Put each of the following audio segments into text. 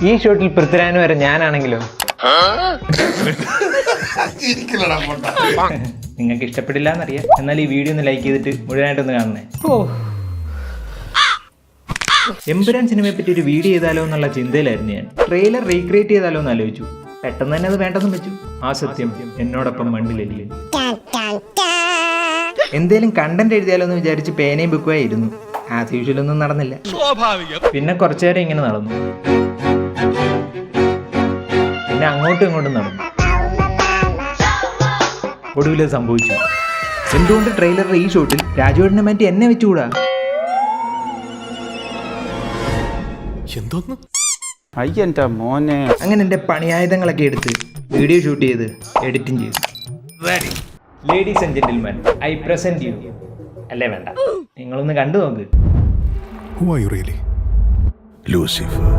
ഈ ഷോട്ടിൽ പൃഥ്വിരാജ് വരെ ഞാനാണെങ്കിലോ? നിങ്ങൾക്ക് ഇഷ്ടപ്പെടില്ല എന്നറിയാം, എന്നാൽ ഈ വീഡിയോ ഒന്ന് ലൈക്ക് ചെയ്തിട്ട് മുഴുവനായിട്ടൊന്ന് കാണണേ. എമ്പുരാൻ സിനിമയെ പറ്റി ഒരു വീഡിയോ ചെയ്താലോ എന്നുള്ള ചിന്തയിലായിരുന്നു ഞാൻ. ട്രെയിലർ റീക്രിയേറ്റ് ചെയ്താലോ എന്ന് ആലോചിച്ചു. പെട്ടെന്ന് തന്നെ അത് വേണ്ടെന്ന് വെച്ചു. ആ സത്യം എന്നോടൊപ്പം മണ്ണിലല്ലേ. എന്തേലും കണ്ടന്റ് എഴുതിയാലോ എന്ന് വിചാരിച്ച് പേനയും ബുക്കുമായിരുന്നു. ആസ് യൂഷ്വൽ ഒന്നും നടന്നില്ല. പിന്നെ കുറച്ചു നേരം ഇങ്ങനെ നടന്നു, പിന്നെ അങ്ങോട്ടും ഇങ്ങോട്ടും നടന്നു. ഒടുവിൽ സംഭവിച്ചു. എന്തുകൊണ്ട് ട്രെയിലറിന്റെ ഈ ഷോട്ടിൽ രാജുവേട്ടനെ മാറ്റി എന്നെ വെച്ചുകൂടാ? അയ്യന്റെ മോനെ. അങ്ങനെ എൻ്റെ പണിയായുധങ്ങളൊക്കെ എടുത്ത് വീഡിയോ ഷൂട്ട് ചെയ്ത് എഡിറ്റിംഗ് ചെയ്തു. Ladies and gentleman, I present you. അല്ലേ വേണ്ട, നിങ്ങളൊന്ന് കണ്ടു നോക്ക്. Who are you really? Lucifer.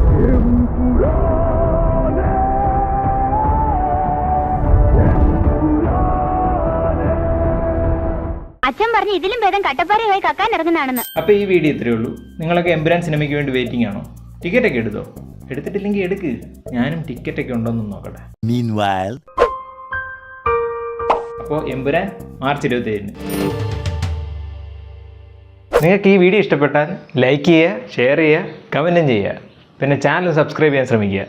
അച്ഛൻ പറഞ്ഞു ഇതിലും ഭേദം കട്ടപ്പാറയായി കക്കാൻ ഇറങ്ങുന്നതാണെന്ന്. അപ്പോൾ ഈ വീഡിയോ ഇത്രയേ ഉള്ളൂ. നിങ്ങളൊക്കെ എമ്പുരാൻ സിനിമയ്ക്ക് വേണ്ടി വെയിറ്റിംഗ് ആണോ? ടിക്കറ്റൊക്കെ എടുത്തോ? എടുത്തിട്ടില്ലെങ്കിൽ എടുക്ക്. ഞാനും ടിക്കറ്റൊക്കെ ഉണ്ടോയെന്ന് നോക്കട്ടെ. അപ്പോൾ എമ്പുരാൻ മാർച്ച് 27. നിങ്ങൾക്ക് ഈ വീഡിയോ ഇഷ്ടപ്പെട്ടാൽ ലൈക്ക് ചെയ്യുക, ഷെയർ ചെയ്യുക, കമൻറ്റും ചെയ്യുക. പിന്നെ ചാനൽ സബ്സ്ക്രൈബ് ചെയ്യാൻ ശ്രമിക്കുക.